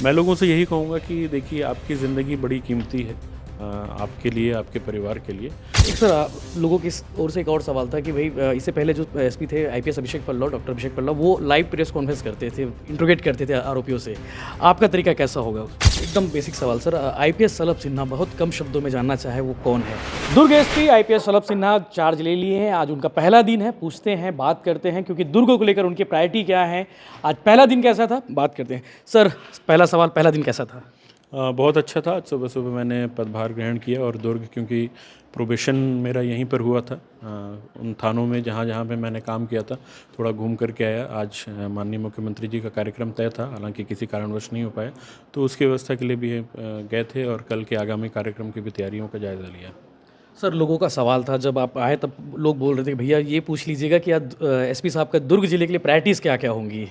मैं लोगों से यही कहूँगा कि देखिए आपकी ज़िंदगी बड़ी कीमती है, आपके लिए, आपके परिवार के लिए। एक सर लोगों की ओर से एक और सवाल था कि भाई इससे पहले जो एसपी थे आईपीएस अभिषेक पल्लव, डॉक्टर अभिषेक पल्लव, वो लाइव प्रेस कॉन्फ्रेंस करते थे, इंट्रोगेट करते थे आरोपियों से। आपका तरीका कैसा होगा? एकदम बेसिक सवाल सर। आईपीएस सलभ सिन्हा बहुत कम शब्दों में जानना चाहे वो कौन है? Durg SP IPS Salabh Sinha charge ले लिए हैं। आज उनका पहला दिन है। पूछते हैं, बात करते हैं, क्योंकि दुर्ग को लेकर उनकी प्रायोरिटी क्या है। आज पहला दिन कैसा था, बात करते हैं। सर पहला सवाल, पहला दिन कैसा था? बहुत अच्छा था। आज सुबह सुबह मैंने पदभार ग्रहण किया और दुर्ग, क्योंकि प्रोबेशन मेरा यहीं पर हुआ था, उन थानों में जहाँ जहाँ पे मैंने काम किया था थोड़ा घूम कर के आया। आज माननीय मुख्यमंत्री जी का कार्यक्रम तय था, हालांकि किसी कारणवश नहीं हो पाया, तो उसकी व्यवस्था के लिए भी गए थे और कल के आगामी कार्यक्रम की भी तैयारियों का जायज़ा लिया। सर लोगों का सवाल था, जब आप आए तब लोग बोल रहे थे कि भैया ये पूछ लीजिएगा कि आज एसपी साहब का दुर्ग जिले के लिए प्रायोरिटीज़ क्या क्या होंगी?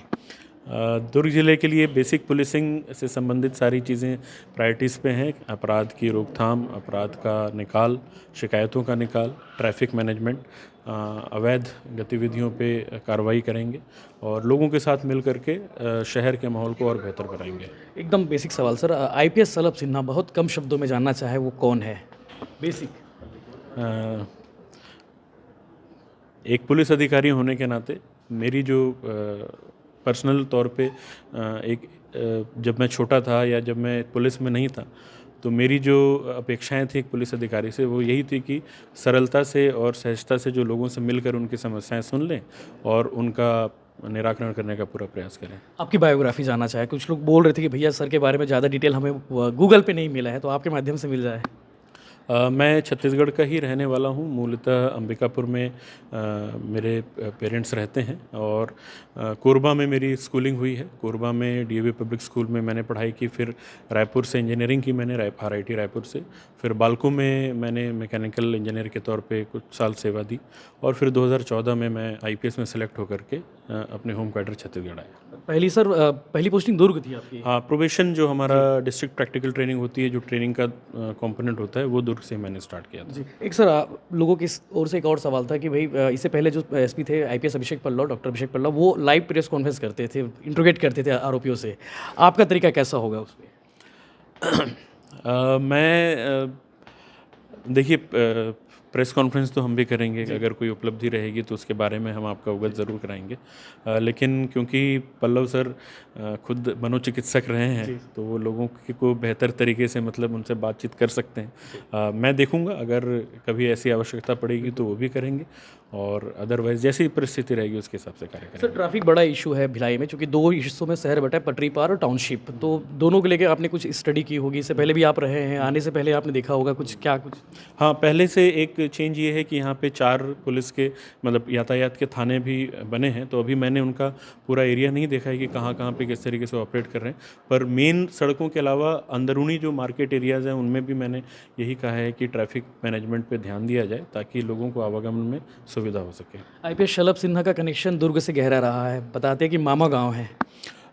दुर्ग ज़िले के लिए बेसिक पुलिसिंग से संबंधित सारी चीज़ें प्रायोरिटीज़ पे हैं। अपराध की रोकथाम, अपराध का निकाल, शिकायतों का निकाल, ट्रैफिक मैनेजमेंट, अवैध गतिविधियों पे कार्रवाई करेंगे और लोगों के साथ मिल करके शहर के माहौल को और बेहतर बनाएंगे। एकदम बेसिक सवाल सर। आईपीएस सलभ सिन्हा बहुत कम शब्दों में जानना चाहे वो कौन है? बेसिक। अ, एक पुलिस अधिकारी होने के नाते मेरी जो पर्सनल तौर पे जब मैं छोटा था या जब मैं पुलिस में नहीं था, तो मेरी जो अपेक्षाएं थी एक पुलिस अधिकारी से, वो यही थी कि सरलता से और सहजता से जो लोगों से मिलकर उनकी समस्याएं सुन लें और उनका निराकरण करने का पूरा प्रयास करें। आपकी बायोग्राफी जानना चाहे। कुछ लोग बोल रहे थे कि भैया सर के बारे में ज़्यादा डिटेल हमें गूगल पे नहीं मिला है, तो आपके माध्यम से मिल जाए। मैं छत्तीसगढ़ का ही रहने वाला हूँ। मूलतः अंबिकापुर में मेरे पेरेंट्स रहते हैं और कोरबा में मेरी स्कूलिंग हुई है। कोरबा में डीएवी पब्लिक स्कूल में मैंने पढ़ाई की, फिर रायपुर से इंजीनियरिंग की मैंने, आरआईटी रायपुर से। फिर बालको में मैंने मैकेनिकल इंजीनियर के तौर पे कुछ साल सेवा दी और फिर 2014 में मैं आईपीएस में सेलेक्ट होकर के अपने होम क्वार्टर छत्तीसगढ़ आया। पहली पोस्टिंग दुर्ग थी आपकी? हाँ, प्रोबेशन जो हमारा डिस्ट्रिक्ट प्रैक्टिकल ट्रेनिंग होती है, जो ट्रेनिंग का कंपोनेंट होता है, वो दुर्ग से मैंने स्टार्ट किया था। जी। एक सर लोगों की ओर से एक और सवाल था कि भाई इससे पहले जो एसपी थे आईपीएस अभिषेक पल्लव, डॉक्टर अभिषेक पल्लव, वो लाइव प्रेस कॉन्फ्रेंस करते थे, इंट्रोगेट करते थे आरोपियों से। आपका तरीका कैसा होगा उस पर? देखिए, प्रेस कॉन्फ्रेंस तो हम भी करेंगे, अगर कोई उपलब्धि रहेगी तो उसके बारे में हम आपका अवगत ज़रूर कराएंगे। लेकिन क्योंकि पल्लव सर खुद मनोचिकित्सक रहे हैं, तो वो लोगों को बेहतर तरीके से मतलब उनसे बातचीत कर सकते हैं। मैं देखूंगा, अगर कभी ऐसी आवश्यकता पड़ेगी तो वो भी करेंगे और अदरवाइज जैसी परिस्थिति रहेगी उसके हिसाब से कार्य सर करेंगे। ट्रैफिक बड़ा इशू है भिलाई में, क्योंकि दो हिस्सों में शहर बटा है, पटरी पार और टाउनशिप। तो दोनों को लेकर आपने कुछ स्टडी की होगी, इससे पहले भी आप रहे हैं, आने से पहले आपने देखा होगा कुछ कुछ? हाँ, पहले से एक चेंज ये है कि यहाँ पे 4 पुलिस के मतलब यातायात के थाने भी बने हैं, तो अभी मैंने उनका पूरा एरिया नहीं देखा है कि कहाँ कहाँ पे किस तरीके से ऑपरेट कर रहे हैं। पर मेन सड़कों के अलावा अंदरूनी जो मार्केट एरियाज़ हैं उनमें भी मैंने यही कहा है कि ट्रैफिक मैनेजमेंट पे ध्यान दिया जाए ताकि लोगों को आवागमन में सुविधा हो सके। आईपीएस सलभ सिन्हा का कनेक्शन दुर्ग से गहरा रहा है, बताते हैं कि मामा गाँव है।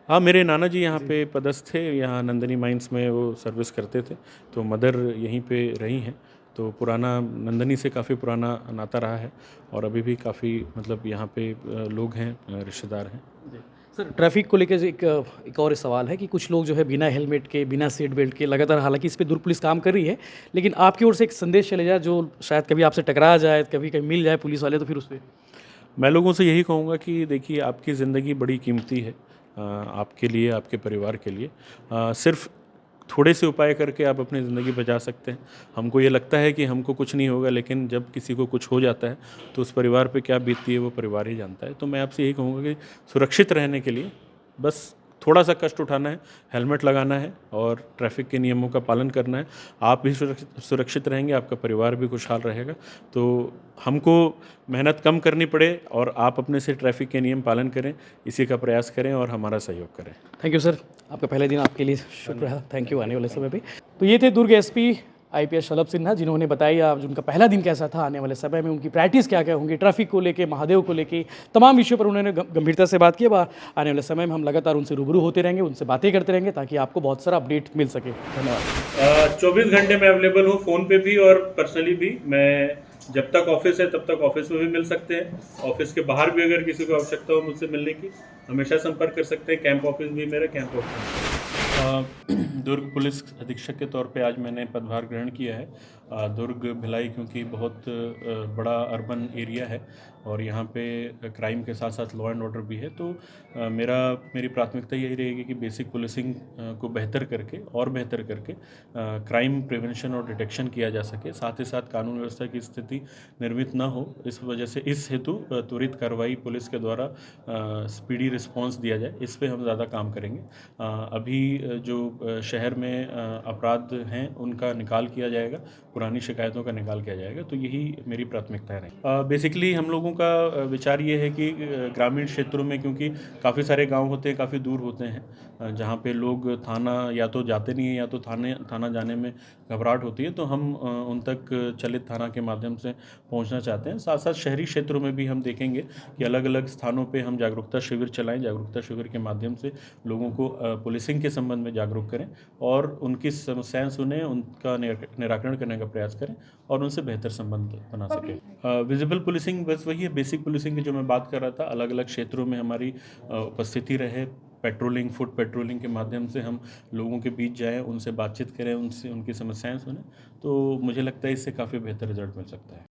हाँ, मेरे नाना जी यहाँ पे पदस्थ थे, यहाँ नंदनी माइंस में वो सर्विस करते थे, तो मदर यहीं पे रही हैं, तो पुराना नंदनी से काफ़ी पुराना नाता रहा है और अभी भी काफ़ी मतलब यहाँ पे लोग हैं, रिश्तेदार हैं। सर ट्रैफिक को लेकर एक और सवाल है कि कुछ लोग जो है बिना हेलमेट के, बिना सीट बेल्ट के लगातार, हालांकि इस पे दुर्ग पुलिस काम कर रही है, लेकिन आपकी ओर से एक संदेश चले जाए जो शायद कभी आपसे टकरा जाए, कभी कभी मिल जाए पुलिस वाले, तो फिर उस पर? मैं लोगों से यही कहूँगा कि देखिए आपकी ज़िंदगी बड़ी कीमती है, आपके लिए, आपके परिवार के लिए। सिर्फ थोड़े से उपाय करके आप अपनी ज़िंदगी बचा सकते हैं। हमको ये लगता है कि हमको कुछ नहीं होगा, लेकिन जब किसी को कुछ हो जाता है तो उस परिवार पे क्या बीतती है वो परिवार ही जानता है। तो मैं आपसे यही कहूँगा कि सुरक्षित रहने के लिए बस थोड़ा सा कष्ट उठाना है, हेलमेट लगाना है और ट्रैफिक के नियमों का पालन करना है। आप भी सुरक्षित रहेंगे, आपका परिवार भी खुशहाल रहेगा। तो हमको मेहनत कम करनी पड़े और आप अपने से ट्रैफिक के नियम पालन करें, इसी का प्रयास करें और हमारा सहयोग करें। थैंक यू सर, आपका पहले दिन आपके लिए शुक्र रहा। थैंक यू आने वाले समय पे। तो ये थे दुर्ग एसपी आईपीएस सलभ सिन्हा, जिन्होंने बताया आज उनका पहला दिन कैसा था, आने वाले समय में उनकी प्रैक्टिस क्या क्या होंगी, ट्रैफिक को लेके, महादेव को लेके, तमाम विषयों पर उन्होंने गंभीरता से बात की। अब आने वाले समय में हम लगातार उनसे रूबरू होते रहेंगे, उनसे बातें करते रहेंगे, ताकि आपको बहुत सारा अपडेट मिल सके। धन्यवाद। 24 घंटे में अवेलेबल हूँ, फ़ोन पे भी और पर्सनली भी। मैं जब तक ऑफिस है तब तक ऑफिस में भी मिल सकते हैं, ऑफिस के बाहर भी अगर किसी को आवश्यकता हो मुझसे मिलने की, हमेशा संपर्क कर सकते हैं। कैंप ऑफिस भी मेरा कैंप ऑफिस। दुर्ग पुलिस अधीक्षक के तौर पे आज मैंने पदभार ग्रहण किया है। दुर्ग भिलाई क्योंकि बहुत बड़ा अर्बन एरिया है और यहाँ पे क्राइम के साथ साथ लॉ एंड ऑर्डर भी है, तो मेरी प्राथमिकता यही रहेगी कि बेसिक पुलिसिंग को बेहतर करके और बेहतर करके क्राइम प्रिवेंशन और डिटेक्शन किया जा सके, साथ ही साथ कानून व्यवस्था की स्थिति निर्मित ना हो। इस वजह से इस हेतु त्वरित कार्रवाई पुलिस के द्वारा स्पीडी रिस्पांस दिया जाए, इस पे हम ज़्यादा काम करेंगे। अभी जो शहर में अपराध हैं उनका निकाल किया जाएगा, पुरानी शिकायतों का निकाल किया जाएगा, तो यही मेरी प्राथमिकताएं रही। बेसिकली हम लोगों का विचार ये है कि ग्रामीण क्षेत्रों में क्योंकि काफ़ी सारे गांव होते हैं, काफ़ी दूर होते हैं, जहां पे लोग थाना या तो जाते नहीं हैं या तो थाना जाने में घबराहट होती है, तो हम उन तक चलित थाना के माध्यम से पहुंचना चाहते हैं। साथ साथ शहरी क्षेत्रों में भी हम देखेंगे कि अलग अलग स्थानों पे हम जागरूकता शिविर चलाएं, जागरूकता शिविर के माध्यम से लोगों को पुलिसिंग के संबंध में जागरूक करें और उनकी समस्याएं सुनें, उनका निराकरण करने का प्रयास करें और उनसे बेहतर संबंध बना सकें। विजिबल पुलिसिंग बस वही है, बेसिक पुलिसिंग की जो मैं बात कर रहा था, अलग अलग क्षेत्रों में हमारी उपस्थिति रहे, पेट्रोलिंग, फुट पेट्रोलिंग के माध्यम से हम लोगों के बीच जाएं, उनसे बातचीत करें, उनसे उनकी समस्याएं सुनें, तो मुझे लगता है इससे काफ़ी बेहतर रिजल्ट मिल सकता है।